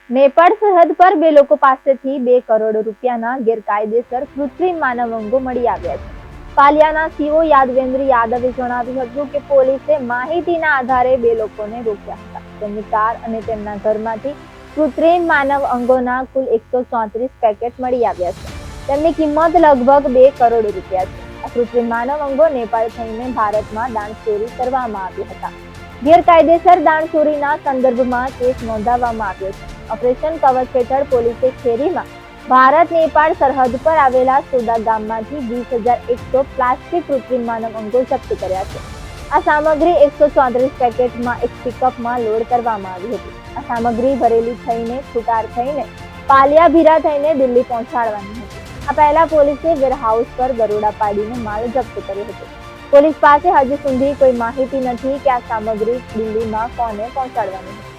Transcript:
નેપાળ સરહદ પર બે લોકો પાસેથી 2 કરોડ રૂપિયાના ગેરકાયદેસર કૃત્રિમ માનવ અંગો મળી આવ્યા છે. પાલિયાના સીઓ યાદવેન્દ્ર યાદવે જણાવ્યું હતું કે પોલીસે માહિતીના આધારે 2 લોકોને રોક્યા હતા. તેમની કાર અને તેમના ઘરમાંથી કૃત્રિમ માનવ અંગોના કુલ 134 પેકેટ મળી આવ્યા છે. તેમની કિંમત લગભગ 2 કરોડ રૂપિયા છે. આ કૃત્રિમ માનવ અંગો નેપાળ થઈને ભારતમાં દાણચોરી કરવામાં આવ્યા હતા. ગેરકાયદેસર દાણચોરીના સંદર્ભમાં કેસ નોંધાવવામાં આવ્યો છે. ઓપરેશન કવચ હેઠળ પોલીસે ખેરીમાં ભારત નેપાળ સરહદ પર આવેલા સોદા ગામમાંથી 20,100 પ્લાસ્ટિક કૃત્રિમ માનવ અંગો જપ્ત કર્યા છે. આ સામગ્રી 134 પેકેટમાં એક પિકઅપમાં લોડ કરવામાં આવી હતી. આ સામગ્રી ભરેલી થઈને છૂટાર થઈને પાલિયા થઈને દિલ્હી પહોંચાડવાની હતી. આ પહેલા પોલીસે વેરહાઉસ પર દરોડા પાડીને માલ જપ્ત કર્યો હતો. પોલીસ પાસે હજી સુધી કોઈ માહિતી નથી કે આ સામગ્રી દિલ્હીમાં કોને પહોંચાડવાની હતી.